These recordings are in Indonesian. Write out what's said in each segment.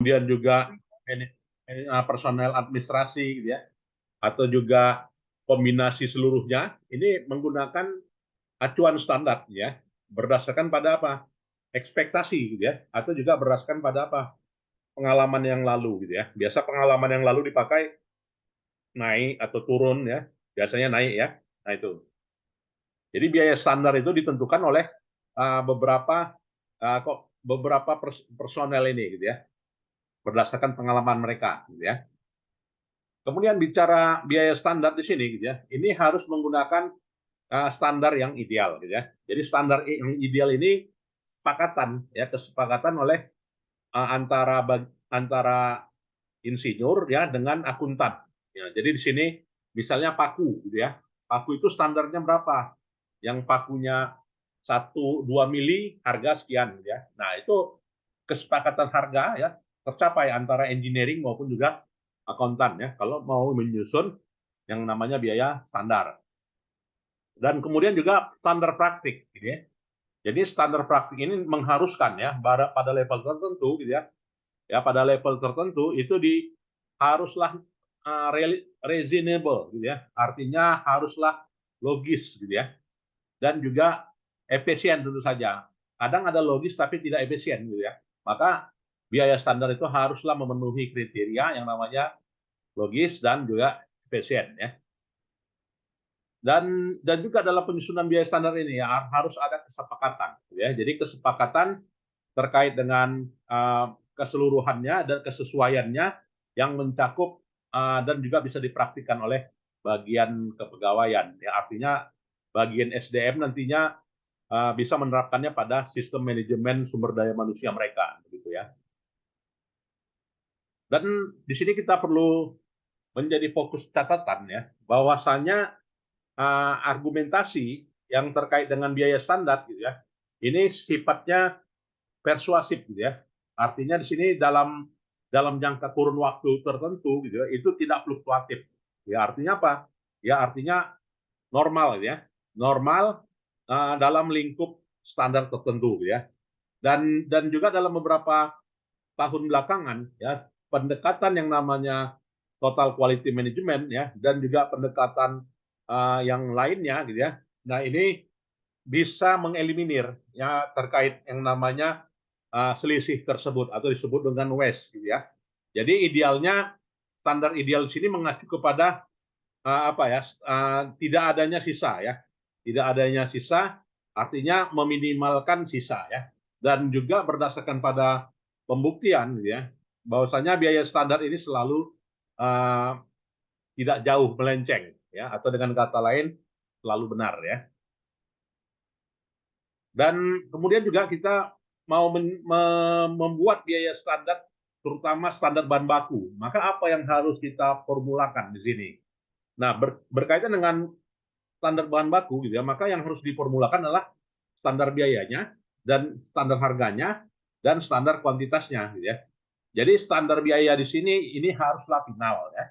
kemudian juga personel administrasi, gitu ya, atau juga kombinasi seluruhnya, ini menggunakan acuan standar, ya, berdasarkan pada apa? Ekspektasi, gitu ya, atau juga berdasarkan pada apa? Pengalaman yang lalu, gitu ya. Biasa pengalaman yang lalu dipakai naik atau turun, ya, biasanya naik, ya. Nah itu. Jadi biaya standar itu ditentukan oleh beberapa personel ini, gitu ya, berdasarkan pengalaman mereka, gitu ya. Kemudian bicara biaya standar di sini, gitu ya, ini harus menggunakan standar yang ideal, gitu ya. Jadi standar yang ideal ini kesepakatan, ya, kesepakatan oleh antara insinyur, ya, dengan akuntan. Ya, jadi di sini misalnya paku, gitu ya. Paku itu standarnya berapa? Yang pakunya 1-2 mili harga sekian, gitu ya. Nah, itu kesepakatan harga, ya, tercapai antara engineering maupun juga akuntan, ya, kalau mau menyusun yang namanya biaya standar. Dan kemudian juga standar praktik, gitu ya. Jadi standar praktik ini mengharuskan, ya, pada level tertentu, gitu ya. Ya, pada level tertentu itu haruslah reasonable, gitu ya. Artinya haruslah logis, gitu ya. Dan juga efisien tentu saja. Kadang ada logis tapi tidak efisien, gitu ya. Maka biaya standar itu haruslah memenuhi kriteria yang namanya logis dan juga efisien, ya. Dan juga dalam penyusunan biaya standar ini, ya, harus ada kesepakatan, gitu ya. Jadi kesepakatan terkait dengan keseluruhannya dan kesesuaiannya yang mencakup dan juga bisa dipraktikkan oleh bagian kepegawaian. Ya, artinya bagian SDM nantinya bisa menerapkannya pada sistem manajemen sumber daya manusia mereka, begitu ya. Dan di sini kita perlu menjadi fokus catatan, ya, bahwasannya argumentasi yang terkait dengan biaya standar, gitu ya, ini sifatnya persuasif, gitu ya. Artinya di sini dalam jangka kurun waktu tertentu, gitu ya, itu tidak fluktuatif. Ya, artinya apa? Ya, artinya normal, gitu ya. Normal dalam lingkup standar tertentu, gitu ya. Dan juga dalam beberapa tahun belakangan, ya, pendekatan yang namanya total quality management, ya, dan juga pendekatan yang lainnya, gitu ya. Nah, ini bisa mengeliminir, ya, terkait yang namanya selisih tersebut atau disebut dengan waste, gitu ya. Jadi idealnya standar ideal di sini mengacu kepada apa ya, tidak adanya sisa, ya, tidak adanya sisa, artinya meminimalkan sisa, ya, dan juga berdasarkan pada pembuktian, gitu ya, bahwasanya biaya standar ini selalu uh, tidak jauh melenceng, ya, atau dengan kata lain selalu benar, ya. Dan kemudian juga kita mau membuat biaya standar, terutama standar bahan baku. Maka apa yang harus kita formulakan di sini? Nah, berkaitan dengan standar bahan baku, gitu ya, maka yang harus diformulakan adalah standar biayanya dan standar harganya dan standar kuantitasnya, gitu ya. Jadi standar biaya di sini ini haruslah final, ya.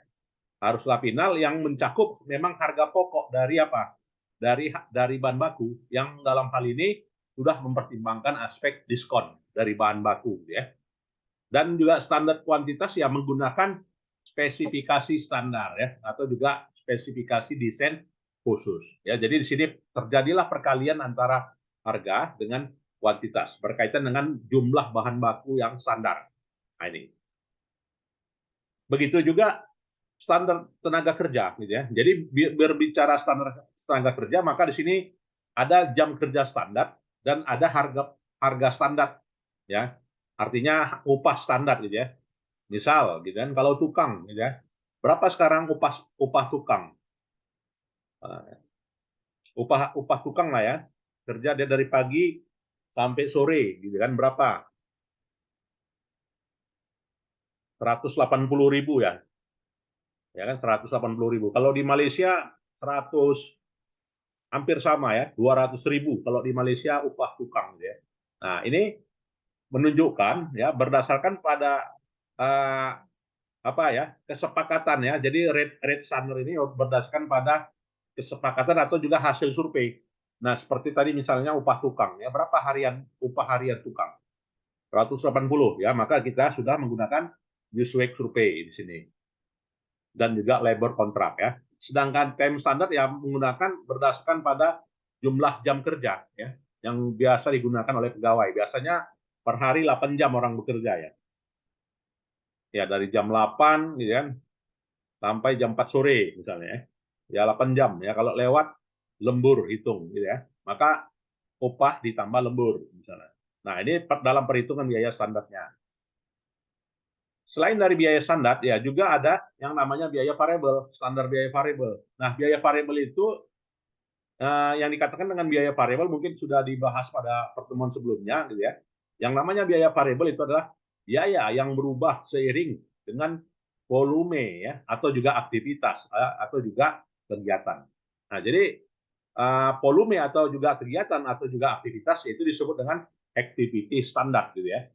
Haruslah final yang mencakup memang harga pokok dari apa? Dari bahan baku yang dalam hal ini sudah mempertimbangkan aspek diskon dari bahan baku, ya. Dan juga standar kuantitas yang menggunakan spesifikasi standar, ya, atau juga spesifikasi desain khusus, ya. Jadi di sini terjadilah perkalian antara harga dengan kuantitas berkaitan dengan jumlah bahan baku yang standar. Nah, ini. Begitu juga standar tenaga kerja, gitu ya. Jadi berbicara standar tenaga kerja, maka di sini ada jam kerja standar dan ada harga standar, ya. Artinya upah standar, gitu ya. Misal, gitu kan, kalau tukang, gitu ya, berapa sekarang upah tukang? Upah tukang lah, ya, kerja dia dari pagi sampai sore, gitu kan, berapa? 180.000, ya kan, 180.000. Kalau di Malaysia 100, hampir sama, ya, 200.000 kalau di Malaysia upah tukang, ya. Nah, ini menunjukkan, ya, berdasarkan pada uh, apa ya, kesepakatan, ya. Jadi rate standar ini berdasarkan pada kesepakatan atau juga hasil survei. Nah, seperti tadi misalnya upah tukang, ya, berapa upah harian tukang? 180 ya, maka kita sudah menggunakan Newsweek survei di sini. Dan juga labor kontrak ya. Sedangkan time standard ya menggunakan berdasarkan pada jumlah jam kerja ya yang biasa digunakan oleh pegawai. Biasanya per hari 8 jam orang bekerja ya. Ya dari jam 8 gitu kan sampai jam 4 sore misalnya ya. Ya 8 jam ya, kalau lewat lembur hitung gitu ya. Maka upah ditambah lembur misalnya. Nah, ini dalam perhitungan biaya standarnya. Selain dari biaya standar, ya juga ada yang namanya biaya variabel, standar biaya variabel. Nah, biaya variabel itu yang dikatakan dengan biaya variabel mungkin sudah dibahas pada pertemuan sebelumnya, gitu ya. Yang namanya biaya variabel itu adalah biaya yang berubah seiring dengan volume ya, atau juga aktivitas atau juga kegiatan. Nah, jadi volume atau juga kegiatan atau juga aktivitas itu disebut dengan activity standar, gitu ya.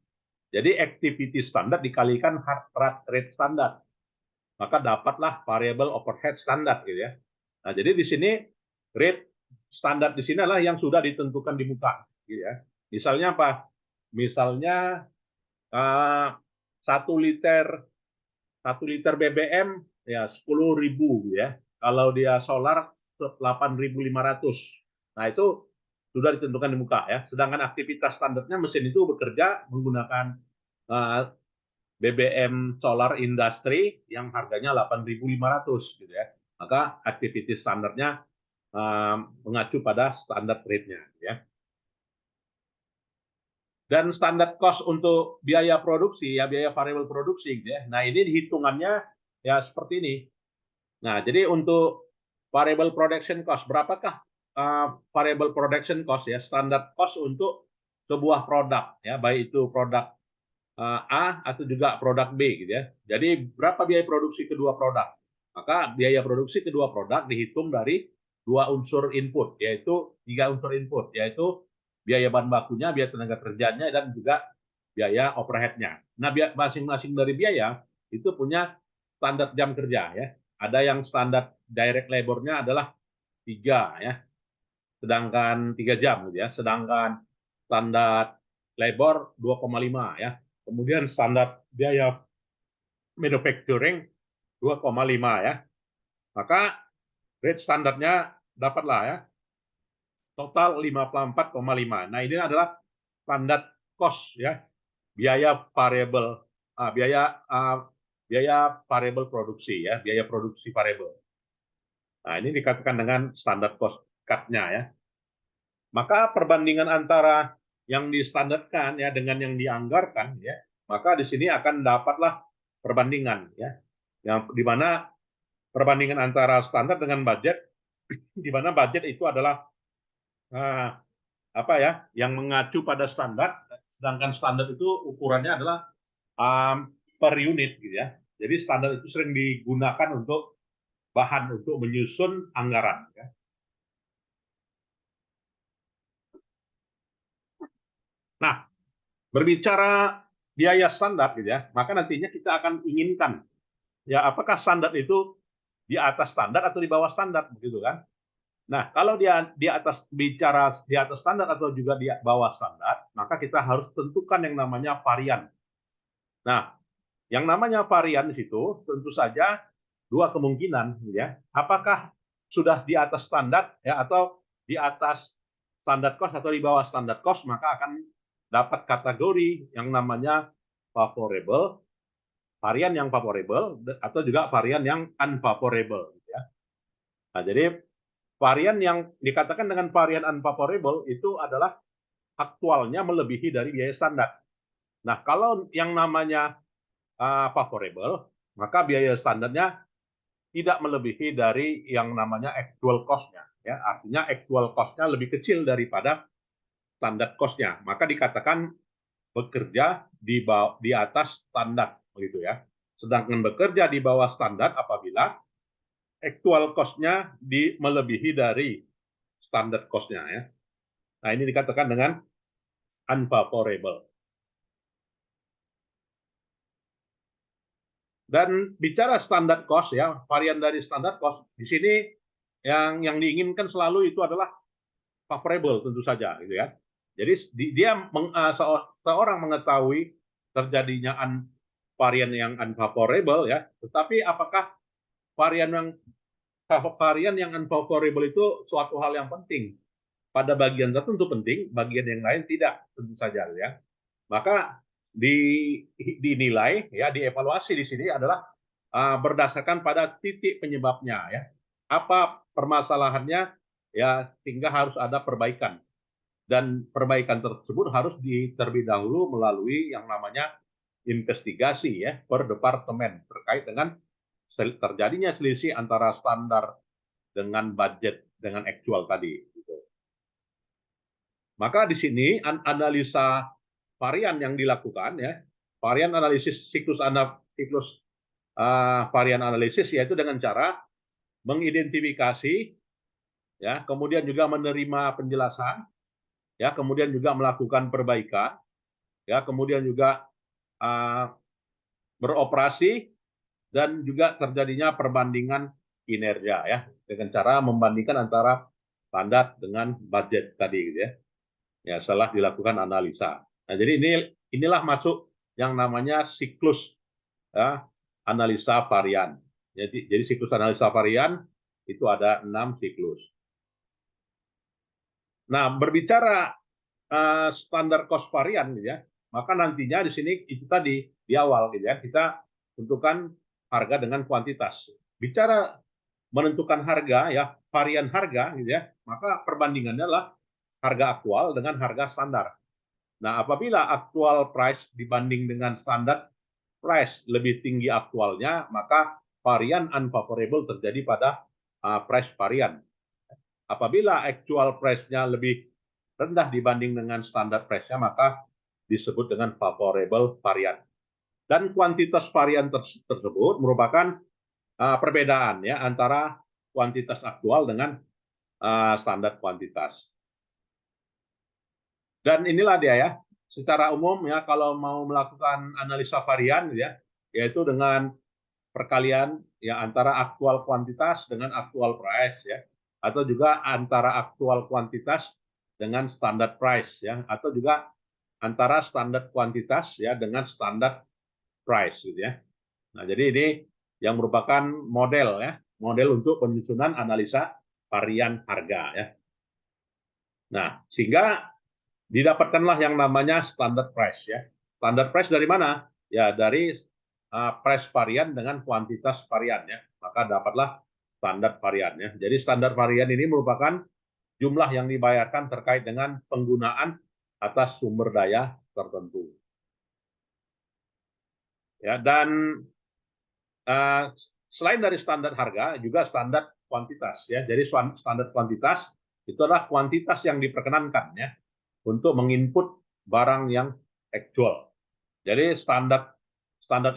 Jadi activity standar dikalikan heart rate standar, maka dapatlah variable overhead standar gitu ya. Nah, jadi di sini rate standar di sini adalah yang sudah ditentukan di muka gitu ya. Misalnya apa? Misalnya 1 liter BBM ya 10.000 gitu ya. Kalau dia solar 8.500. Nah, itu sudah ditentukan di muka ya. Sedangkan aktivitas standarnya mesin itu bekerja menggunakan BBM solar industri yang harganya 8.500 gitu ya. Maka activity standarnya mengacu pada standar rate-nya ya. Dan standar cost untuk biaya produksi ya, biaya variabel produksi gitu ya. Nah, ini hitungannya ya seperti ini. Nah, jadi untuk variable production cost, berapakah variable production cost ya, standar cost untuk sebuah produk ya, baik itu produk A atau juga produk B gitu ya. Jadi berapa biaya produksi kedua produk? Maka biaya produksi kedua produk dihitung dari dua unsur input, yaitu 3 unsur input, yaitu biaya bahan bakunya, biaya tenaga kerjanya, dan juga biaya overhead-nya. Nah, masing-masing dari biaya itu punya standar jam kerja ya. Ada yang standar direct labor-nya adalah 3 ya, sedangkan 3 jam gitu ya. Sedangkan standar labor 2,5 ya. Kemudian standar biaya manufacturing 2,5 ya. Maka rate standarnya dapatlah ya total 54,5. Nah, ini adalah standar cost ya, biaya variable biaya variable produksi ya, biaya produksi variable. Nah, ini dikatakan dengan standar cost cut-nya ya. Maka perbandingan antara yang distandarkan ya dengan yang dianggarkan ya, maka di sini akan dapatlah perbandingan ya, yang di mana perbandingan antara standar dengan budget, di mana budget itu adalah apa ya, yang mengacu pada standar, sedangkan standar itu ukurannya adalah per unit gitu ya. Jadi standar itu sering digunakan untuk bahan untuk menyusun anggaran ya. Nah, berbicara biaya standar gitu ya, maka nantinya kita akan inginkan ya apakah standar itu di atas standar atau di bawah standar begitu kan. Nah, kalau dia di atas, bicara di atas standar atau juga di bawah standar, maka kita harus tentukan yang namanya varian. Nah, yang namanya varian di situ tentu saja dua kemungkinan ya. Apakah sudah di atas standar ya atau di atas standar cost atau di bawah standar cost, maka akan dapat kategori yang namanya favorable, varian yang favorable atau juga varian yang unfavorable ya. Nah, jadi varian yang dikatakan dengan varian unfavorable itu adalah aktualnya melebihi dari biaya standar. Nah, kalau yang namanya favorable, maka biaya standarnya tidak melebihi dari yang namanya actual cost-nya. Ya, artinya actual cost-nya lebih kecil daripada standar cost-nya. Maka dikatakan bekerja di atas standar, begitu ya. Sedangkan bekerja di bawah standar apabila actual cost-nya melebihi dari standar cost-nya ya. Nah, ini dikatakan dengan unfavorable. Dan bicara standar cost ya, varian dari standar cost di sini yang diinginkan selalu itu adalah favorable tentu saja gitu ya. Jadi seorang mengetahui terjadinya varian yang unfavorable ya, tetapi apakah varian yang unfavorable itu suatu hal yang penting? Pada bagian tertentu penting, bagian yang lain tidak, tentu saja ya. Maka dinilai ya, dievaluasi di sini adalah berdasarkan pada titik penyebabnya ya. Apa permasalahannya ya, sehingga harus ada perbaikan. Dan perbaikan tersebut harus terlebih dahulu melalui yang namanya investigasi ya per departemen terkait dengan terjadinya selisih antara standar dengan budget dengan actual tadi. Gitu. Maka di sini analisa varian yang dilakukan ya, varian analisis siklus varian analisis yaitu dengan cara mengidentifikasi ya, kemudian juga menerima penjelasan ya, kemudian juga melakukan perbaikan ya, kemudian juga beroperasi dan juga terjadinya perbandingan kinerja ya, dengan cara membandingkan antara standar dengan budget tadi gitu ya. Ya, setelah dilakukan analisa. Nah, jadi inilah masuk yang namanya siklus ya, analisa varian. Jadi siklus analisa varian itu ada 6 siklus. Nah, berbicara standar cost varian gitu ya, maka nantinya di sini itu tadi di awal gitu ya, kita tentukan harga dengan kuantitas. Bicara menentukan harga ya, varian harga gitu ya, maka perbandingannya adalah harga aktual dengan harga standar. Nah, apabila aktual price dibanding dengan standar price lebih tinggi aktualnya, maka varian unfavorable terjadi pada price varian. Apabila actual price-nya lebih rendah dibanding dengan standar price-nya, maka disebut dengan favorable varian. Dan kuantitas varian tersebut merupakan perbedaan ya antara kuantitas aktual dengan standar kuantitas. Dan inilah dia ya, secara umum ya kalau mau melakukan analisa varian ya, yaitu dengan perkalian ya antara aktual kuantitas dengan aktual price ya, atau juga antara aktual kuantitas dengan standar price ya, atau juga antara standar kuantitas ya dengan standar price gitu ya. Nah, jadi ini yang merupakan model ya, model untuk penyusunan analisa varian harga ya. Nah, sehingga didapatkanlah yang namanya standard price ya. Standard price dari mana? Ya dari price varian dengan kuantitas varian ya. Maka dapatlah standar varian ya. Jadi standar varian ini merupakan jumlah yang dibayarkan terkait dengan penggunaan atas sumber daya tertentu. Ya, dan selain dari standar harga juga standar kuantitas ya. Jadi standar kuantitas itu adalah kuantitas yang diperkenankan ya untuk menginput barang yang actual. Jadi standar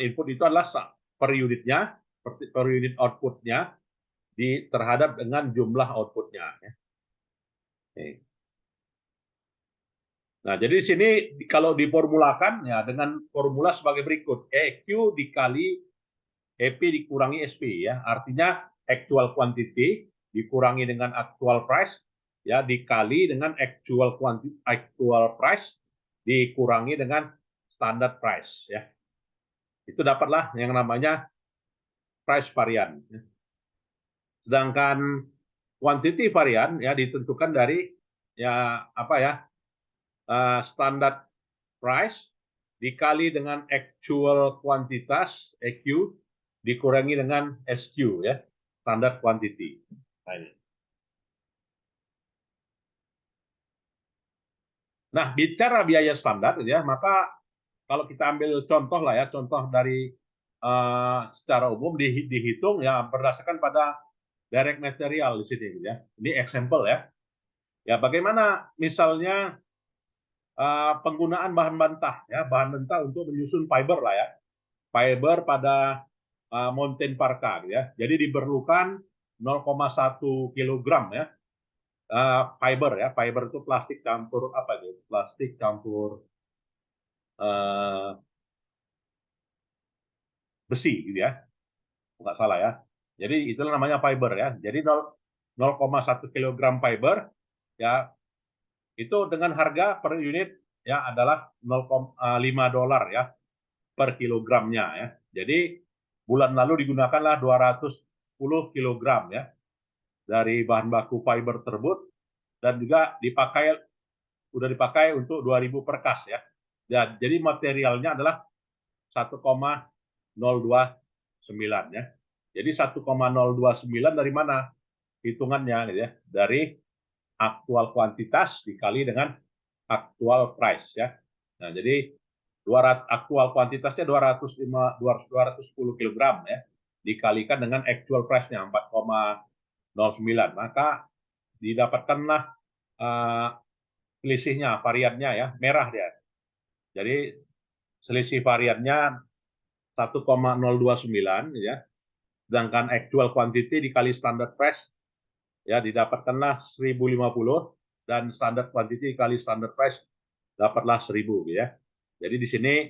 input itu adalah per unitnya, per unit outputnya terhadap dengan jumlah outputnya. Nah, jadi di sini kalau diformulakan ya dengan formula sebagai berikut: EQ dikali EP dikurangi SP ya. Artinya actual quantity dikurangi dengan actual price ya, dikali dengan actual price dikurangi dengan standard price ya. Itu dapatlah yang namanya price varian. Sedangkan quantity varian ya ditentukan dari ya apa ya, standard price dikali dengan actual kuantitas EQ dikurangi dengan SQ ya, standard quantity. Nah, bicara biaya standar ya, maka kalau kita ambil contoh lah ya, contoh dari secara umum dihitung ya berdasarkan pada direct material di sini ya. Ini example ya. Ya, bagaimana misalnya penggunaan bahan mentah ya, bahan mentah untuk menyusun fiber lah ya. Fiber pada mountain parka ya. Jadi diperlukan 0,1 kilogram ya. Fiber ya, fiber itu plastik campur apa gitu? Plastik campur besi gitu ya. Nggak salah ya. Jadi itulah namanya fiber ya. Jadi 0,1 kilogram fiber ya Itu dengan harga per unit ya adalah $0,5 ya per kilogramnya ya. Jadi bulan lalu digunakanlah 210 kilogram ya dari bahan baku fiber tersebut, dan juga dipakai untuk 2.000 per kas ya. Dan jadi materialnya adalah 1,029 ya. Jadi 1,029 dari mana hitungannya gitu ya? Dari aktual kuantitas dikali dengan aktual price ya. Nah, jadi aktual kuantitasnya 210 kg ya, dikalikan dengan actual price-nya 4,09, maka didapatkanlah selisihnya, variannya ya, merah dia. Jadi selisih variannya 1,029 ya, sedangkan actual quantity dikali standard price ya didapatkanlah 1050, dan standard quantity dikali standard price dapatlah 1000 ya. Jadi di sini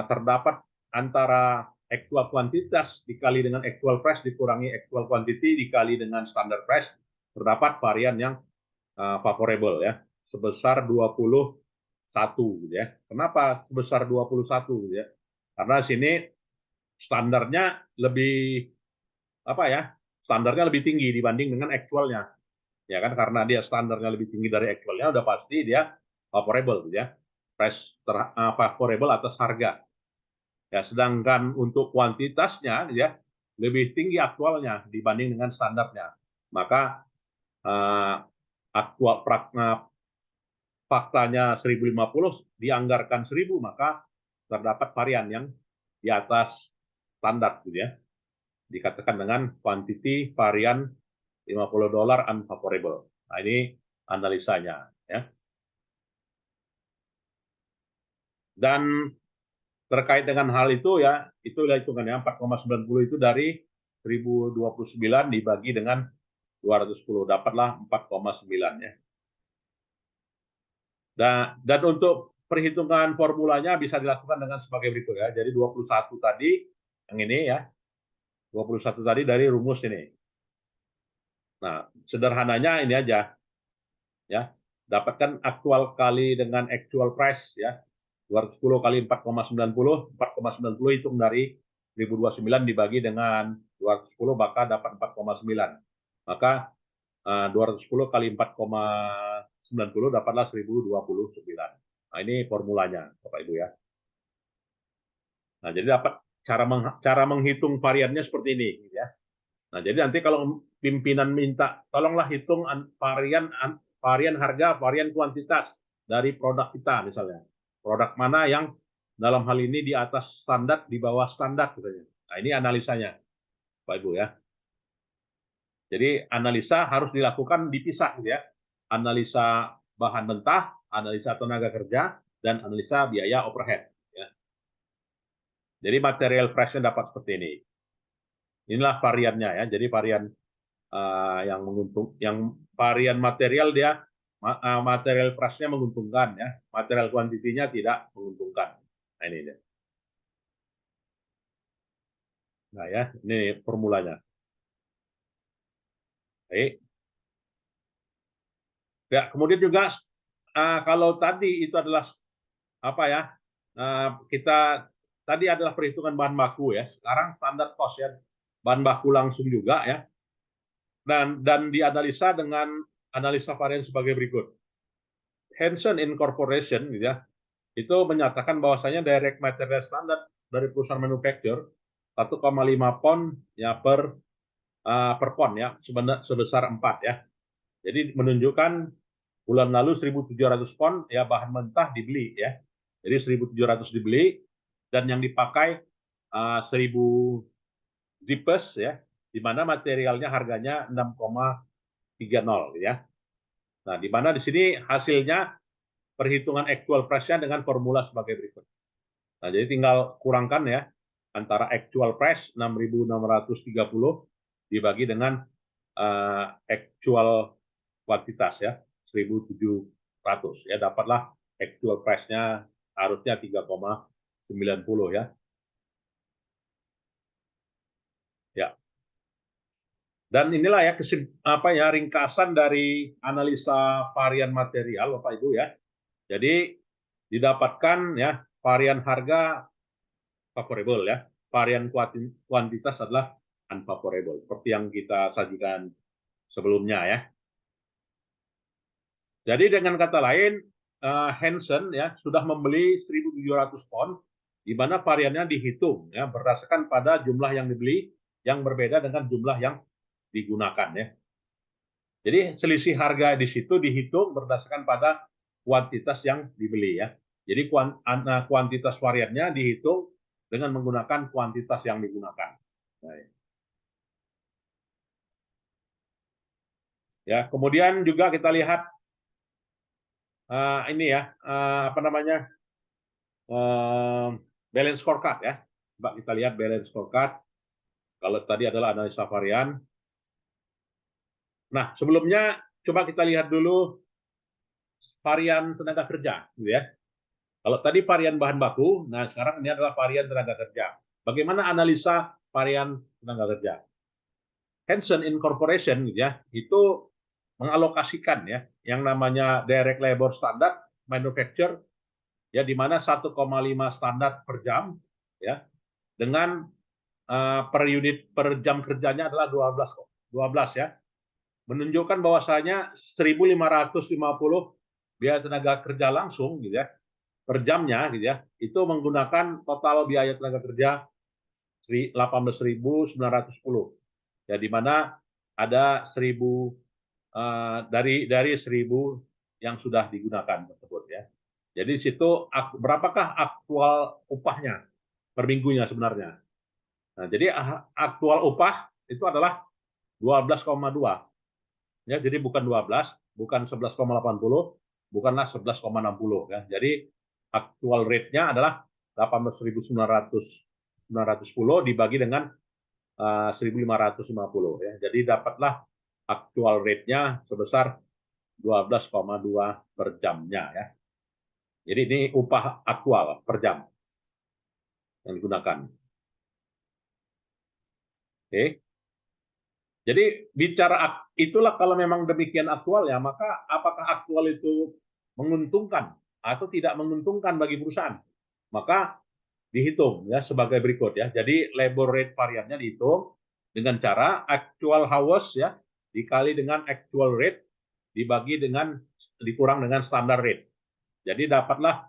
terdapat antara actual kuantitas dikali dengan actual price dikurangi actual quantity dikali dengan standard price, terdapat varian yang favorable ya, sebesar 21 gitu ya. Kenapa sebesar 21 gitu ya? Karena sini standarnya lebih standarnya lebih tinggi dibanding dengan actualnya. Ya kan, karena dia standarnya lebih tinggi dari actualnya, udah pasti dia favorable gitu ya. Price favorable atas harga. Ya, sedangkan untuk kuantitasnya ya lebih tinggi aktualnya dibanding dengan standarnya. Maka aktual faktanya 1050 dianggarkan 1000, maka terdapat varian yang di atas standar gitu ya. Dikatakan dengan quantity varian $50 unfavorable. Nah, ini analisanya ya. Dan terkait dengan hal itu ya, itulah hitungannya 4,90 itu dari 1029 dibagi dengan 210, dapatlah 4,9 ya. Dan untuk perhitungan formulanya bisa dilakukan dengan sebagai berikut ya. Jadi 21 tadi yang ini ya. 21 tadi dari rumus ini. Nah, sederhananya ini aja ya. Dapatkan aktual kali dengan actual price ya. 210 kali 4,90, 4,90 hitung dari 1029 dibagi dengan 210 maka dapat 4,9. Maka 210 kali 4,90 dapatlah 1029. Nah, ini formulanya Bapak Ibu ya. Nah, jadi dapat cara menghitung variannya seperti ini gitu ya. Nah, jadi nanti kalau pimpinan minta tolonglah hitung varian harga, varian kuantitas dari produk kita misalnya. Produk mana yang dalam hal ini di atas standar, di bawah standar katanya. Nah, ini analisanya Pak Ibu ya. Jadi analisa harus dilakukan dipisah gitu ya. Analisa bahan mentah, analisa tenaga kerja, dan analisa biaya overhead ya. Jadi material price-nya dapat seperti ini. Inilah variannya ya. Jadi varian yang menguntung, yang varian material dia material price-nya menguntungkan ya, material kuantitinya tidak menguntungkan. Nah, ini dia. Nah ya, ini formulanya. Baik. Ya, kemudian juga kalau tadi itu adalah apa ya? Kita tadi adalah perhitungan bahan baku ya. Sekarang standar cost ya, bahan baku langsung juga ya. Dan dianalisa dengan analisa varian sebagai berikut. Hanson Incorporation gitu ya, itu menyatakan bahwasanya direct material standard dari perusahaan manufacturer 1,5 pon ya per pon ya, sebesar 4 ya. Jadi menunjukkan bulan lalu 1.700 pon ya bahan mentah dibeli ya. Jadi 1.700 dibeli, dan yang dipakai 1.000 zippers ya, di mana materialnya harganya 6,30 ya. Nah, di mana di sini hasilnya perhitungan actual price-nya dengan formula sebagai berikut. Nah, jadi tinggal kurangkan ya antara actual price 6.630 dibagi dengan actual kuantitas ya 1.700 ya, dapatlah actual price-nya harusnya 3,90 ya. Ya. Dan inilah ya ringkasan dari analisa varian material Bapak Ibu ya. Jadi didapatkan ya varian harga favorable ya. Varian kuantitas adalah unfavorable seperti yang kita sajikan sebelumnya ya. Jadi dengan kata lain Hansen ya sudah membeli 1.700 ton di mana variannya dihitung ya berdasarkan pada jumlah yang dibeli yang berbeda dengan jumlah yang digunakan ya. Jadi selisih harga di situ dihitung berdasarkan pada kuantitas yang dibeli ya. Jadi kuantitas variannya dihitung dengan menggunakan kuantitas yang digunakan. Nah, ya, kemudian juga kita lihat ini ya apa namanya balance scorecard ya. Coba kita lihat balance scorecard. Kalau tadi adalah analisa varian. Nah, sebelumnya coba kita lihat dulu varian tenaga kerja, gitu ya. Kalau tadi varian bahan baku, nah sekarang ini adalah varian tenaga kerja. Bagaimana analisa varian tenaga kerja? Hansen Incorporation, gitu ya, itu mengalokasikan ya yang namanya direct labor standard manufacture ya di mana 1,5 standar per jam ya dengan per unit per jam kerjanya adalah 12 ya menunjukkan bahwasanya 1.550 biaya tenaga kerja langsung gitu ya per jamnya gitu ya itu menggunakan total biaya tenaga kerja 18.910 ya di mana ada 1.000 dari 1.000 yang sudah digunakan tersebut ya. Jadi di situ berapakah aktual upahnya per minggunya sebenarnya. Nah, jadi aktual upah itu adalah 12,2 ya. Jadi bukan 12, bukan 11,80, bukanlah 11,60 ya. Jadi aktual rate-nya adalah 18.910 dibagi dengan 1.550 ya. Jadi dapatlah aktual rate-nya sebesar 12,2 per jamnya ya. Jadi ini upah aktual per jam yang digunakan. Oke. Jadi bicara itulah kalau memang demikian aktual ya, maka apakah aktual itu menguntungkan atau tidak menguntungkan bagi perusahaan? Maka dihitung ya sebagai berikut ya. Jadi labor rate variannya dihitung dengan cara actual hours ya dikali dengan actual rate dibagi dengan dikurang dengan standar rate. Jadi dapatlah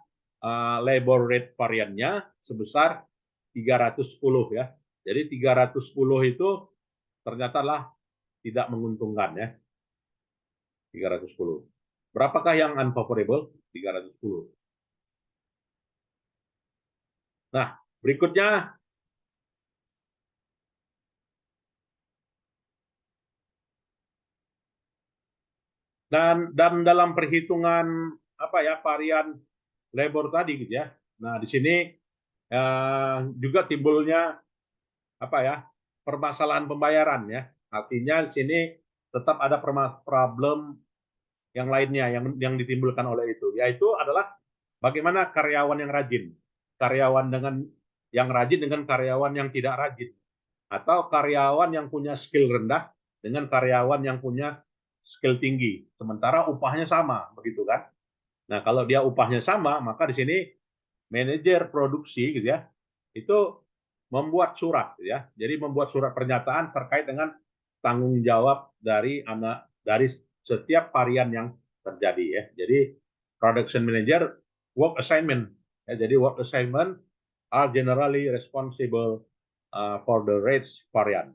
labor rate variannya sebesar 310 ya. Jadi 310 itu ternyata lah tidak menguntungkan ya. 310. Berapakah yang unfavorable? 310. Nah, berikutnya dan dalam perhitungan apa ya varian labor tadi gitu ya. Nah, di sini juga timbulnya apa ya permasalahan pembayaran ya. Artinya di sini tetap ada problem yang lainnya yang ditimbulkan oleh itu, yaitu adalah bagaimana karyawan yang rajin, karyawan yang rajin dengan karyawan yang tidak rajin, atau karyawan yang punya skill rendah dengan karyawan yang punya skill tinggi, sementara upahnya sama, begitu kan? Nah, kalau dia upahnya sama, maka di sini manajer produksi gitu ya, itu membuat surat gitu ya. Jadi membuat surat pernyataan terkait dengan tanggung jawab dari setiap varian yang terjadi ya. Jadi production manager work assignment ya. Jadi work assignment are generally responsible for the rates variant.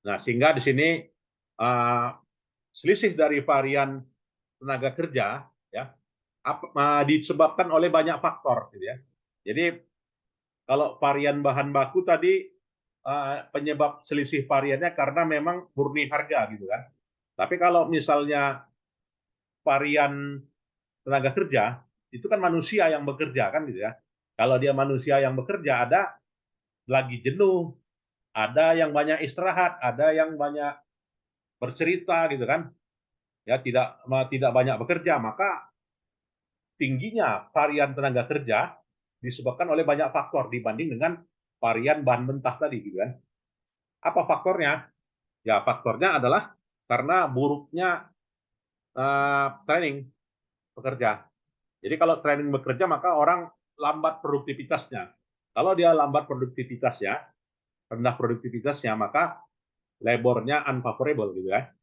Nah, sehingga di sini uh, selisih dari varian tenaga kerja ya disebabkan oleh banyak faktor gitu ya. Jadi kalau varian bahan baku tadi penyebab selisih variannya karena memang murni harga gitu kan. Tapi kalau misalnya varian tenaga kerja itu kan manusia yang bekerja kan gitu ya. Kalau dia manusia yang bekerja ada lagi jenuh, ada yang banyak istirahat, ada yang banyak bercerita gitu kan. Ya tidak banyak bekerja, maka tingginya varian tenaga kerja disebabkan oleh banyak faktor dibanding dengan varian bahan mentah tadi gitu kan. Apa faktornya? Ya, faktornya adalah karena buruknya training bekerja. Jadi kalau training bekerja maka orang lambat produktivitasnya. Kalau dia lambat produktivitasnya, rendah produktivitasnya, maka labornya unfavorable gitu ya.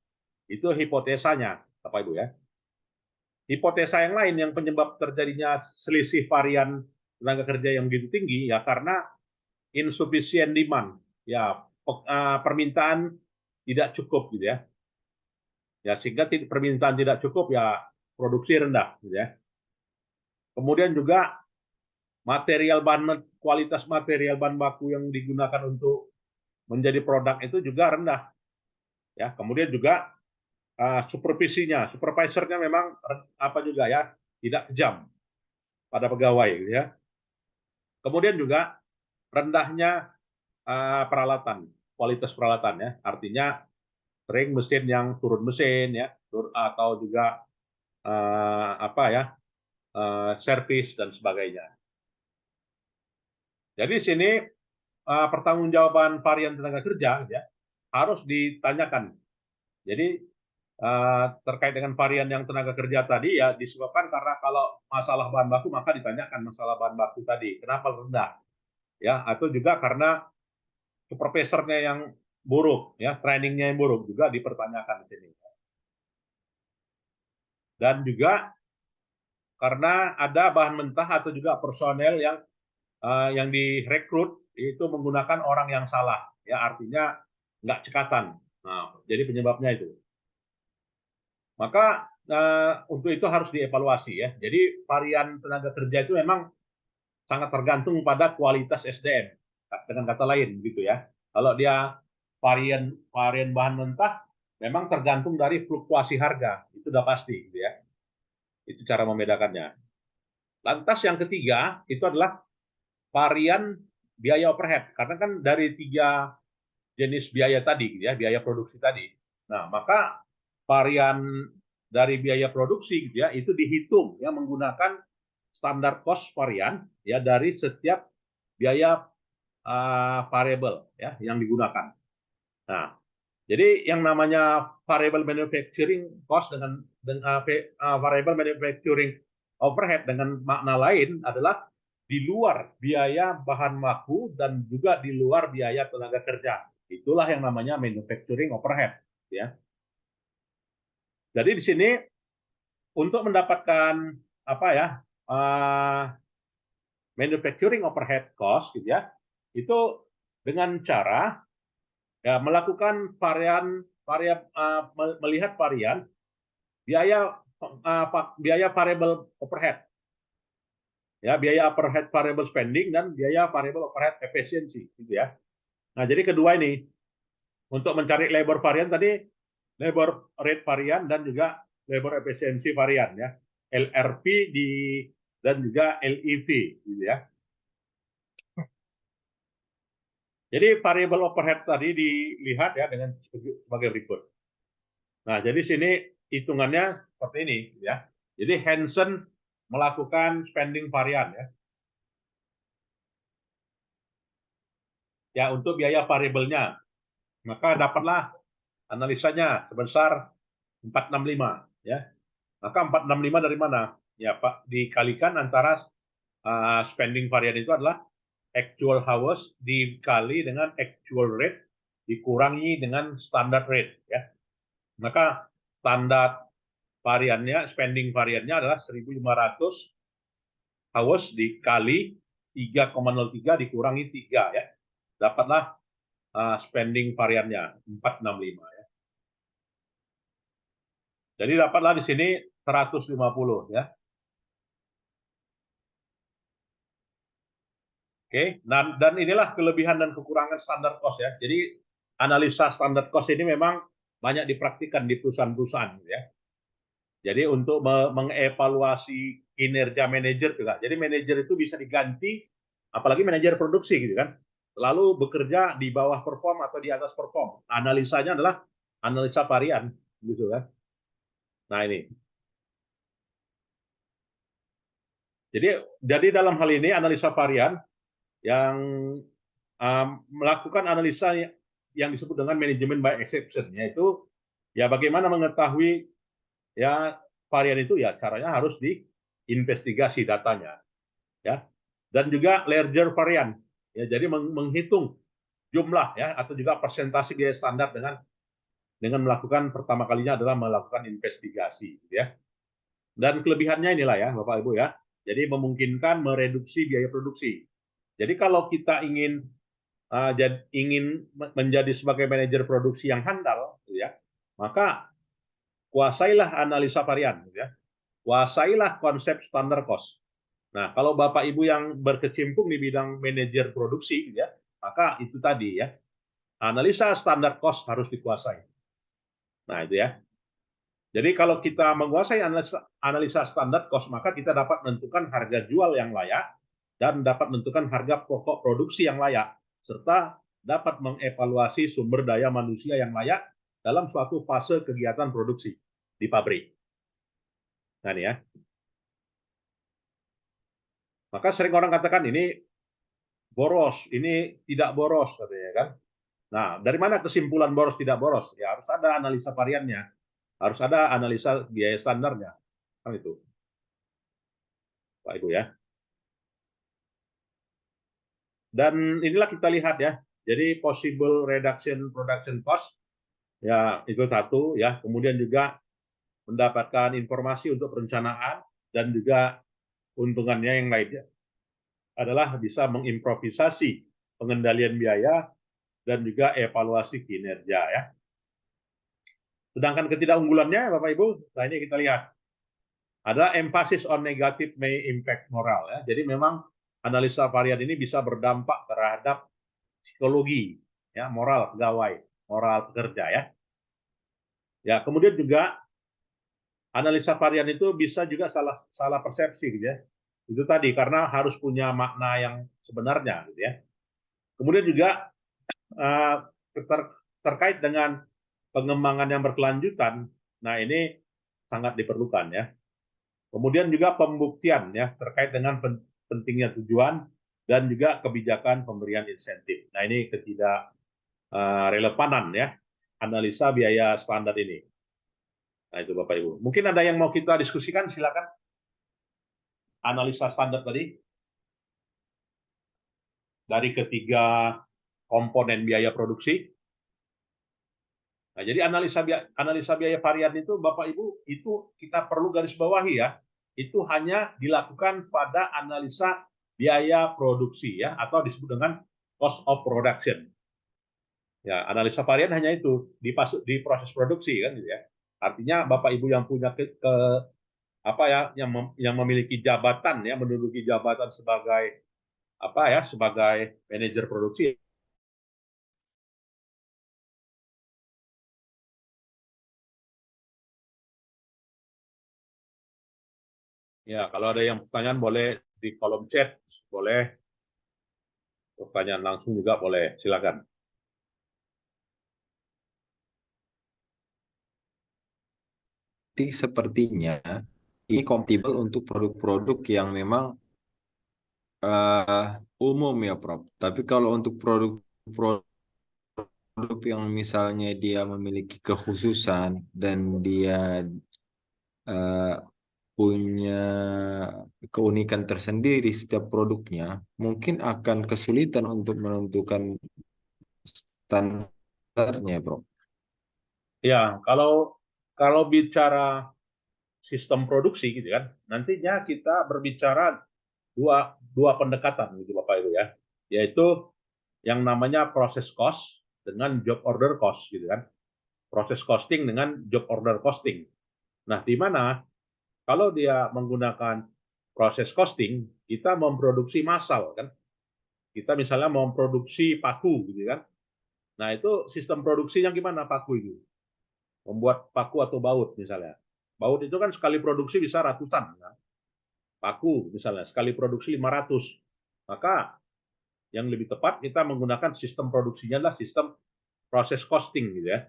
Itu hipotesanya, Bapak Ibu ya. Hipotesa yang lain yang penyebab terjadinya selisih varian tenaga kerja yang begitu tinggi ya karena insufficient demand. Ya, permintaan tidak cukup gitu ya. Ya sehingga permintaan tidak cukup ya produksi rendah gitu ya. Kemudian juga kualitas material bahan baku yang digunakan untuk menjadi produk itu juga rendah ya. Kemudian juga supervisornya memang apa juga ya tidak kejam pada pegawai gitu ya. Kemudian juga rendahnya peralatan, kualitas peralatan ya. Artinya sering mesin yang turun mesin ya atau juga apa ya servis dan sebagainya. Jadi sini pertanggungjawaban varian tenaga kerja ya harus ditanyakan. Jadi terkait dengan varian yang tenaga kerja tadi ya disebabkan karena kalau masalah bahan baku maka ditanyakan masalah bahan baku tadi kenapa rendah ya atau juga karena supervisornya yang buruk ya trainingnya yang buruk juga dipertanyakan di sini dan juga karena ada bahan mentah atau juga personel yang direkrut itu menggunakan orang yang salah ya artinya nggak cekatan. Nah, jadi penyebabnya itu. Maka untuk itu harus dievaluasi ya. Jadi varian tenaga kerja itu memang sangat tergantung pada kualitas SDM. Dengan kata lain gitu ya. Kalau dia varian varian bahan mentah memang tergantung dari fluktuasi harga. Itu udah pasti gitu ya. Itu cara membedakannya. Lantas yang ketiga itu adalah varian biaya overhead. Karena kan dari tiga jenis biaya tadi gitu ya, biaya produksi tadi. Nah, maka varian dari biaya produksi gitu ya itu dihitung ya menggunakan standar cost varian ya dari setiap biaya variable ya yang digunakan. Nah, jadi yang namanya variable manufacturing cost dengan variable manufacturing overhead dengan makna lain adalah di luar biaya bahan baku dan juga di luar biaya tenaga kerja. Itulah yang namanya manufacturing overhead ya. Jadi di sini untuk mendapatkan apa ya manufacturing overhead cost gitu ya itu dengan cara ya melakukan melihat varian biaya biaya variable overhead ya biaya overhead variable spending dan biaya variable overhead efficiency gitu ya. Nah jadi kedua ini untuk mencari labor varian tadi labor rate varian dan juga labor efficiency varian ya LRP dan juga LEV gitu ya. Jadi variable overhead tadi dilihat ya dengan sebagai berikut. Nah, jadi sini hitungannya seperti ini ya. Jadi Hansen melakukan spending varian ya. Ya untuk biaya variabelnya. Maka dapatlah analisanya sebesar 465 ya. Maka 465 dari mana? Ya, Pak, dikalikan antara spending varian itu adalah actual hours dikali dengan actual rate dikurangi dengan standard rate ya. Maka standar variannya, spending variannya adalah 1.500 hours dikali 3,03 dikurangi 3 ya. Dapatlah spending variannya 465 ya. Jadi dapatlah di sini 150 ya. Oke, dan inilah kelebihan dan kekurangan standar cost ya. Jadi analisa standar cost ini memang banyak dipraktikkan di perusahaan-perusahaan ya. Jadi untuk mengevaluasi kinerja manajer juga. Jadi manajer itu bisa diganti, apalagi manajer produksi gitu kan, lalu bekerja di bawah perform atau di atas perform. Analisanya adalah analisa varian gitu kan. Nah ini. Jadi dalam hal ini analisa varian yang melakukan analisa yang disebut dengan manajemen by exception, yaitu ya bagaimana mengetahui ya varian itu, ya caranya harus diinvestigasi datanya, ya. Dan juga Ledger varian, ya, jadi menghitung jumlah ya atau juga persentase biaya standar dengan melakukan pertama kalinya adalah melakukan investigasi, ya. Dan kelebihannya inilah ya Bapak Ibu ya, jadi memungkinkan mereduksi biaya produksi. Jadi kalau kita ingin menjadi sebagai manajer produksi yang handal, ya, maka kuasailah analisa varian, ya, kuasailah konsep standar cost. Nah, kalau Bapak Ibu yang berkecimpung di bidang manajer produksi, ya, maka itu tadi ya, analisa standar cost harus dikuasai. Nah, itu ya. Jadi kalau kita menguasai analisa standar cost, maka kita dapat menentukan harga jual yang layak dan dapat menentukan harga pokok produksi yang layak, serta dapat mengevaluasi sumber daya manusia yang layak dalam suatu fase kegiatan produksi di pabrik. Nah, ini ya. Maka sering orang katakan ini boros, ini tidak boros, katanya kan. Nah, dari mana kesimpulan boros tidak boros? Ya harus ada analisa variannya, harus ada analisa biaya standarnya, kan itu, Pak Ibu ya. Dan inilah kita lihat ya, jadi possible reduction production cost, ya itu satu ya. Kemudian juga mendapatkan informasi untuk perencanaan dan juga keuntungannya yang lainnya adalah bisa mengimprovisasi pengendalian biaya dan juga evaluasi kinerja ya. Sedangkan ketidakunggulannya Bapak Ibu, nah ini kita lihat ada emphasis on negative may impact moral ya. Jadi memang analisa varian ini bisa berdampak terhadap psikologi ya, moral pegawai, moral pekerja ya. Ya, kemudian juga analisa varian itu bisa juga salah persepsi gitu ya. Itu tadi karena harus punya makna yang sebenarnya gitu ya. Kemudian juga terkait dengan pengembangan yang berkelanjutan, nah ini sangat diperlukan ya. Kemudian juga pembuktian ya terkait dengan pentingnya tujuan dan juga kebijakan pemberian insentif. Nah ini ketidak relevanan ya analisa biaya standar ini. Nah itu Bapak Ibu. Mungkin ada yang mau kita diskusikan, silakan. Analisa standar tadi dari ketiga komponen biaya produksi. Nah, jadi analisa biaya varian itu Bapak Ibu itu kita perlu garis bawahi ya. Itu hanya dilakukan pada analisa biaya produksi ya atau disebut dengan cost of production. Ya, analisa varian hanya itu di proses produksi kan gitu ya. Artinya Bapak Ibu yang punya apa ya yang memiliki jabatan ya menduduki jabatan sebagai apa ya sebagai manajer produksi. Ya, kalau ada yang pertanyaan boleh di kolom chat, boleh pertanyaan langsung juga boleh, silakan. Sepertinya ini kompatibel untuk produk-produk yang memang umum ya, Prof. Tapi kalau untuk produk-produk yang misalnya dia memiliki kekhususan dan dia eh, punya keunikan tersendiri setiap produknya, mungkin akan kesulitan untuk menentukan standarnya, Prof. Ya, kalau bicara sistem produksi gitu kan, nantinya kita berbicara dua pendekatan gitu Bapak Ibu ya, yaitu yang namanya proses cost dengan job order cost gitu kan, proses costing dengan job order costing. Nah, di mana kalau dia menggunakan proses costing, kita memproduksi massal kan, kita misalnya memproduksi paku gitu kan. Nah, itu sistem produksinya gimana paku itu? Membuat paku atau baut misalnya. Baut itu kan sekali produksi bisa ratusan kan. Paku misalnya sekali produksi 500. Maka yang lebih tepat kita menggunakan sistem produksinya adalah sistem proses costing gitu ya.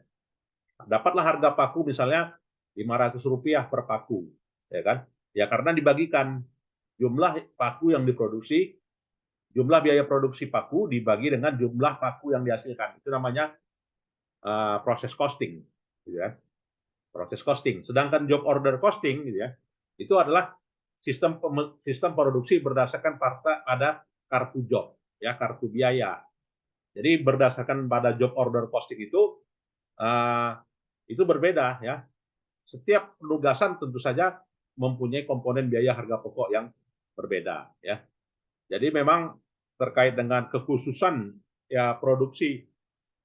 Dapatlah harga paku misalnya Rp500 per paku, ya kan? Ya karena dibagikan jumlah paku yang diproduksi, jumlah biaya produksi paku dibagi dengan jumlah paku yang dihasilkan. Itu namanya proses costing, gitu ya. Proses costing. Sedangkan job order costing, gitu ya, itu adalah sistem produksi berdasarkan pada kartu job, ya, kartu biaya. Jadi berdasarkan pada job order costing itu berbeda, ya. Setiap penugasan tentu saja mempunyai komponen biaya harga pokok yang berbeda, ya. Jadi memang terkait dengan kekhususan ya produksi,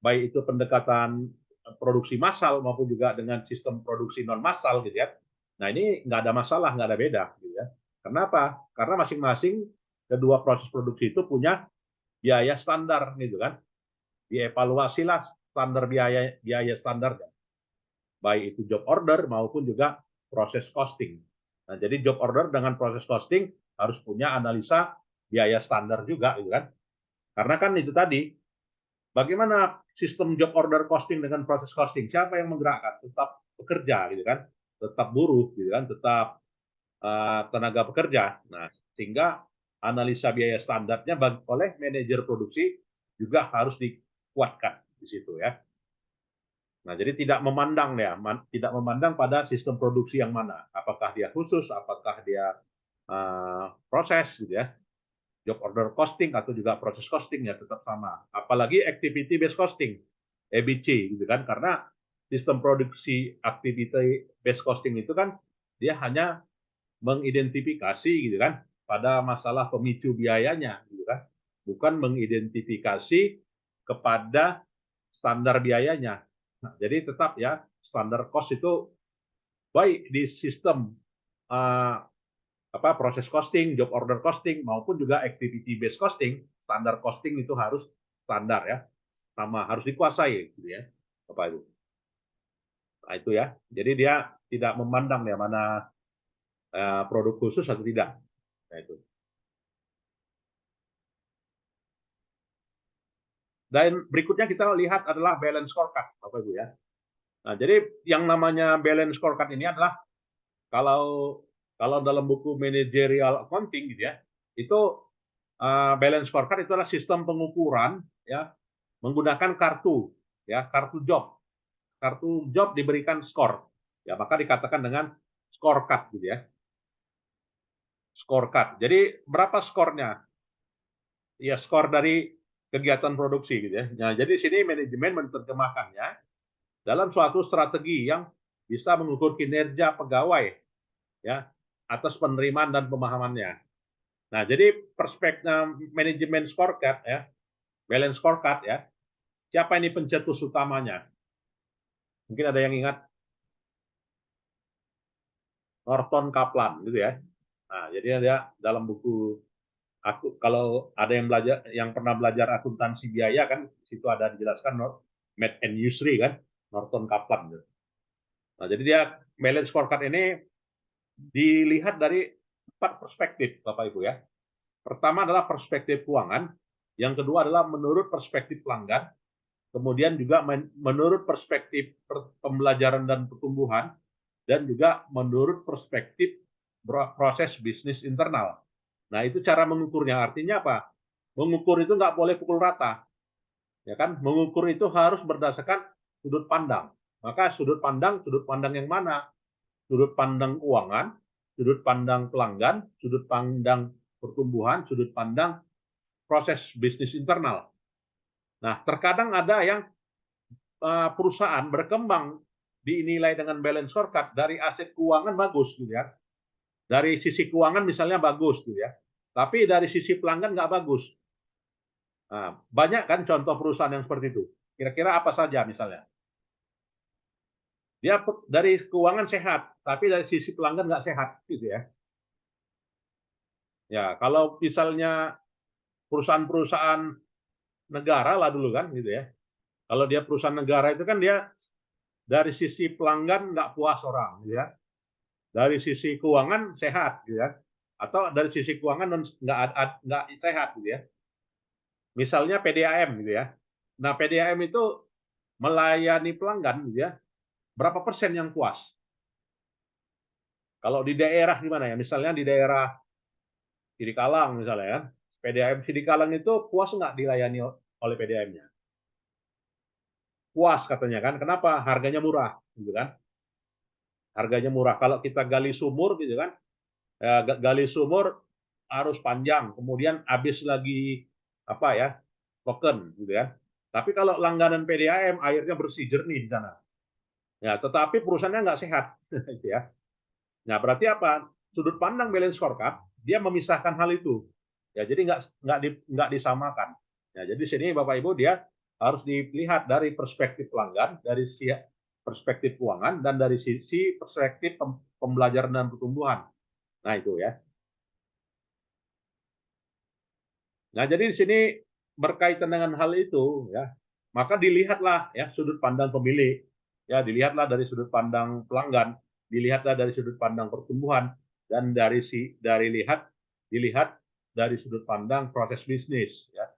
baik itu pendekatan produksi massal maupun juga dengan sistem produksi non massal, gitu ya. Nah, ini nggak ada masalah, nggak ada beda, gitu ya. Kenapa? Karena masing-masing kedua proses produksi itu punya biaya standar, gitu kan. Dievaluasilah standar biaya standar, baik itu job order maupun juga proses costing. Nah, jadi job order dengan proses costing harus punya analisa biaya standar juga, gitu kan. Karena kan itu tadi, bagaimana sistem job order costing dengan proses costing? Siapa yang menggerakkan? Tetap pekerja, gitu kan, tetap buruh, gitu kan, tetap tenaga pekerja. Nah, sehingga analisa biaya standarnya oleh manajer produksi juga harus dikuatkan di situ, ya. Nah, jadi tidak memandang ya, tidak memandang pada sistem produksi yang mana, apakah dia khusus, apakah dia proses, gitu ya. Job order costing atau juga proses costing ya tetap sama. Apalagi activity based costing, EBC, gitu kan, karena sistem produksi activity based costing itu kan dia hanya mengidentifikasi, gitu kan, pada masalah pemicu biayanya, gitu kan, bukan mengidentifikasi kepada standar biayanya. Nah, jadi tetap ya standar cost itu baik di sistem uh, proses costing, job order costing maupun juga activity based costing, standar costing itu harus standar, ya, sama harus dikuasai, gitu ya, Bapak Ibu. Nah, itu ya. Jadi dia tidak memandang ya mana produk khusus atau tidak. Nah, itu. Dan berikutnya kita lihat adalah balance scorecard, Bapak Ibu ya. Nah, jadi yang namanya balance scorecard ini adalah kalau kalau dalam buku managerial accounting, gitu ya, itu balance scorecard itu adalah sistem pengukuran, ya, menggunakan kartu, ya, kartu job. Kartu job diberikan skor, ya, maka dikatakan dengan scorecard, gitu ya. Scorecard. Jadi berapa skornya? Ya, skor dari kegiatan produksi, gitu ya. Nah, jadi sini manajemen menerjemahkannya dalam suatu strategi yang bisa mengukur kinerja pegawai, ya, atas penerimaan dan pemahamannya. Nah, jadi perspektif manajemen scorecard, ya, balance scorecard, ya, siapa ini pencetus utamanya? Mungkin ada yang ingat Norton Kaplan, gitu ya. Nah, jadi dia dalam buku aku, kalau ada yang belajar, yang pernah belajar akuntansi biaya kan, situ ada dijelaskan Math and Usury kan, Norton Kaplan. Gitu. Nah, jadi dia balance scorecard ini dilihat dari 4 perspektif, Bapak Ibu ya. Pertama adalah perspektif keuangan, yang kedua adalah menurut perspektif pelanggan, kemudian juga menurut perspektif pembelajaran dan pertumbuhan, dan juga menurut perspektif proses bisnis internal. Nah, itu cara mengukurnya. Artinya apa? Mengukur itu nggak boleh pukul rata, ya kan? Mengukur itu harus berdasarkan sudut pandang. Maka sudut pandang yang mana? Sudut pandang keuangan, sudut pandang pelanggan, sudut pandang pertumbuhan, sudut pandang proses bisnis internal. Nah, terkadang ada yang perusahaan berkembang dinilai dengan balance scorecard dari aset keuangan bagus, gitu ya. Dari sisi keuangan misalnya bagus, gitu ya. Tapi dari sisi pelanggan nggak bagus. Nah, banyak kan contoh perusahaan yang seperti itu. Kira-kira apa saja misalnya? Dia dari keuangan sehat, tapi dari sisi pelanggan nggak sehat, gitu ya. Ya, kalau misalnya perusahaan-perusahaan negara lah dulu kan, gitu ya. Kalau dia perusahaan negara itu kan dia dari sisi pelanggan nggak puas orang, gitu ya. Dari sisi keuangan sehat, gitu ya. Atau dari sisi keuangan nggak sehat, gitu ya. Misalnya PDAM, gitu ya. Nah, PDAM itu melayani pelanggan, gitu ya. Berapa persen yang puas? Kalau di daerah gimana ya? Misalnya di daerah Sidikalang misalnya ya. PDAM Sidikalang itu puas nggak dilayani oleh PDAM-nya? puas katanya kan. Kenapa? Harganya murah, gitu kan? Harganya murah. Kalau kita gali sumur, gitu kan? Gali sumur harus panjang, kemudian habis lagi apa ya? Token, gitu kan? Tapi kalau langganan PDAM airnya bersih jernih di sana. Ya, tetapi perusahaannya nggak sehat, gitu ya. Nah, berarti apa? Sudut pandang balance scorecard dia memisahkan hal itu. Ya, jadi nggak disamakan. Ya, jadi sini Bapak Ibu dia harus dilihat dari perspektif pelanggan, dari perspektif keuangan dan dari sisi perspektif pembelajaran dan pertumbuhan. Nah, itu ya. Nah, jadi di sini berkaitan dengan hal itu ya, maka dilihatlah ya sudut pandang pemilik, ya dilihatlah dari sudut pandang pelanggan, dilihatlah dari sudut pandang pertumbuhan dan dilihat dari sudut pandang proses bisnis ya.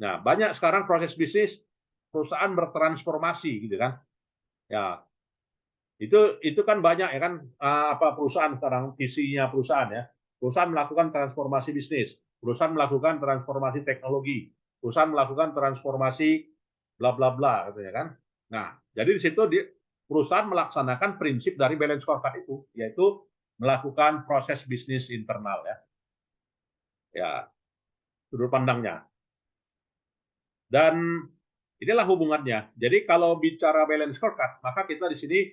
Nah, banyak sekarang proses bisnis perusahaan bertransformasi gitu kan. Ya, itu kan banyak ya kan apa perusahaan sekarang visinya perusahaan ya. Perusahaan melakukan transformasi bisnis, perusahaan melakukan transformasi teknologi, perusahaan melakukan transformasi bla bla bla gitu ya kan. Nah, jadi di situ perusahaan melaksanakan prinsip dari balance scorecard itu, yaitu melakukan proses bisnis internal ya. Ya, sudut pandangnya. Dan inilah hubungannya. Jadi kalau bicara balance scorecard, maka kita di sini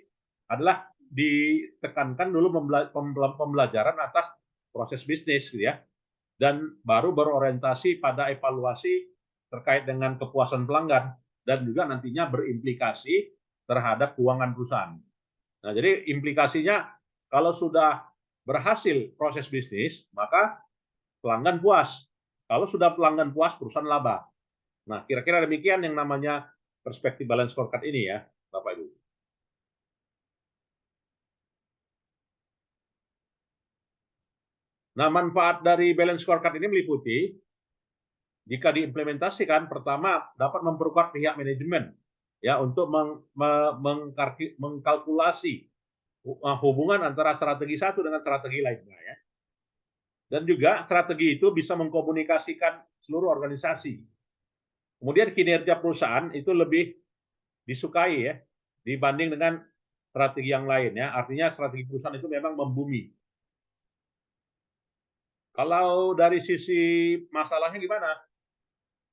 adalah ditekankan dulu pembelajaran atas proses bisnis gitu ya. Dan baru berorientasi pada evaluasi terkait dengan kepuasan pelanggan dan juga nantinya berimplikasi terhadap keuangan perusahaan. Nah, jadi implikasinya kalau sudah berhasil proses bisnis, maka pelanggan puas. Kalau sudah pelanggan puas, perusahaan laba. Nah, kira-kira demikian yang namanya perspektif balance scorecard ini ya, Bapak Ibu. Nah, manfaat dari balance scorecard ini meliputi jika diimplementasikan, pertama dapat memperkuat pihak manajemen ya untuk mengkalkulasi hubungan antara strategi satu dengan strategi lainnya ya. Dan juga strategi itu bisa mengkomunikasikan seluruh organisasi. Kemudian kinerja perusahaan itu lebih disukai ya dibanding dengan strategi yang lain ya. Artinya strategi perusahaan itu memang membumi. Kalau dari sisi masalahnya gimana?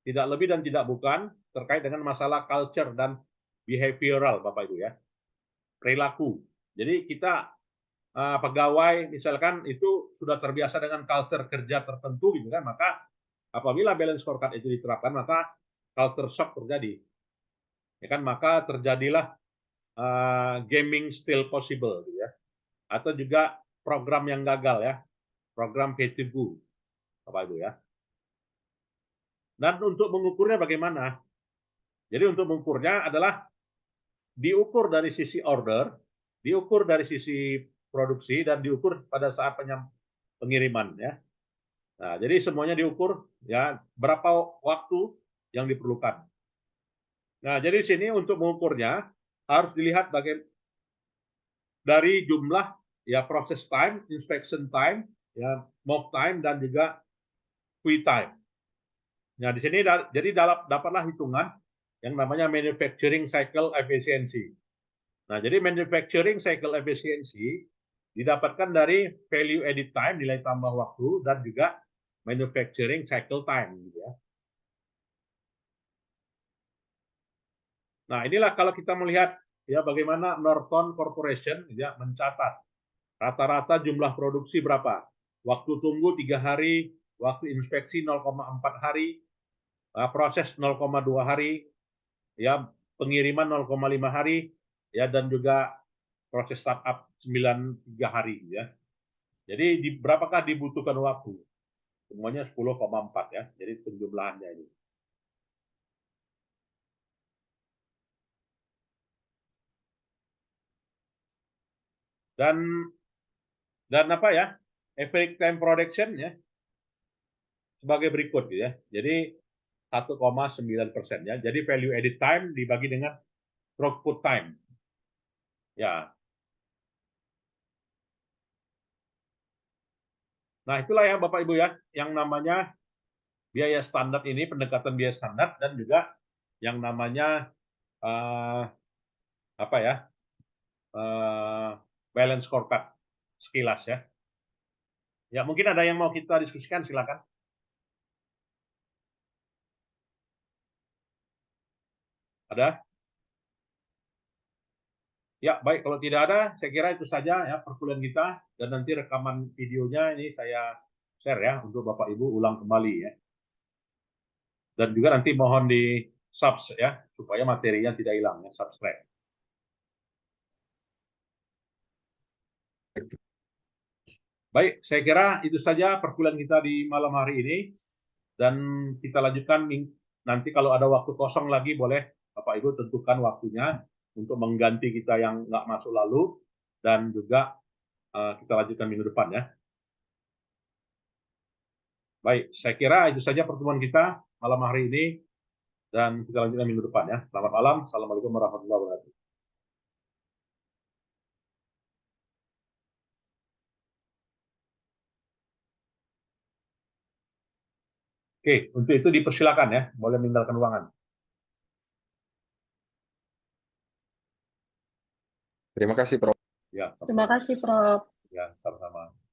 Tidak lebih dan tidak bukan terkait dengan masalah culture dan behavioral, Bapak Ibu ya. Perilaku. Jadi kita pegawai misalkan itu sudah terbiasa dengan culture kerja tertentu gitu kan, maka apabila balance scorecard itu diterapkan maka culture shock terjadi. Ya kan, maka terjadilah gaming still possible gitu ya. Atau juga program yang gagal ya. Program pay to go, Bapak Ibu ya. Dan untuk mengukurnya bagaimana? Jadi untuk mengukurnya adalah diukur dari sisi order, diukur dari sisi produksi, dan diukur pada saat pengiriman ya. Nah, jadi semuanya diukur ya berapa waktu yang diperlukan. Nah, jadi di sini untuk mengukurnya harus dilihat dari jumlah ya proses time, inspection time, ya mock time dan juga queue time. Nah, di sini jadi dapatlah hitungan yang namanya manufacturing cycle efficiency. Nah, jadi manufacturing cycle efficiency didapatkan dari value added time, nilai tambah waktu, dan juga manufacturing cycle time. Gitu ya. Nah, inilah kalau kita melihat ya bagaimana Norton Corporation ya mencatat rata-rata jumlah produksi berapa, waktu tunggu 3 hari, waktu inspeksi 0,4 hari, proses 0,2 hari, ya pengiriman 0,5 hari, ya dan juga proses startup 93 hari ya. Jadi berapakah dibutuhkan waktu? Semuanya 10,4 ya. Jadi penjumlahannya ini. Dan apa ya? Average time production ya sebagai berikut ya. Jadi 1,9% ya. Jadi value added time dibagi dengan throughput time. Ya. Nah, itulah ya Bapak Ibu ya, yang namanya biaya standar ini, pendekatan biaya standar, dan juga yang namanya apa ya, balance scorecard sekilas ya. Ya, mungkin ada yang mau kita diskusikan, silakan. Ada? Ya, baik. Kalau tidak ada, saya kira itu saja ya perkuliahan kita, dan nanti rekaman videonya ini saya share ya untuk Bapak Ibu ulang kembali ya. Dan juga nanti mohon di subs ya supaya materinya tidak hilang ya, subscribe. Baik, saya kira itu saja perkuliahan kita di malam hari ini, dan kita lanjutkan nanti kalau ada waktu kosong lagi boleh Bapak Ibu tentukan waktunya untuk mengganti kita yang nggak masuk lalu, dan juga kita lanjutkan minggu depan ya. Baik, saya kira itu saja pertemuan kita malam hari ini, dan kita lanjutkan minggu depan ya. Selamat malam, assalamualaikum warahmatullahi wabarakatuh. Oke, untuk itu dipersilakan ya, boleh meninggalkan ruangan. Terima kasih, Prof. Ya, Terima kasih, Prof. ya, sama-sama.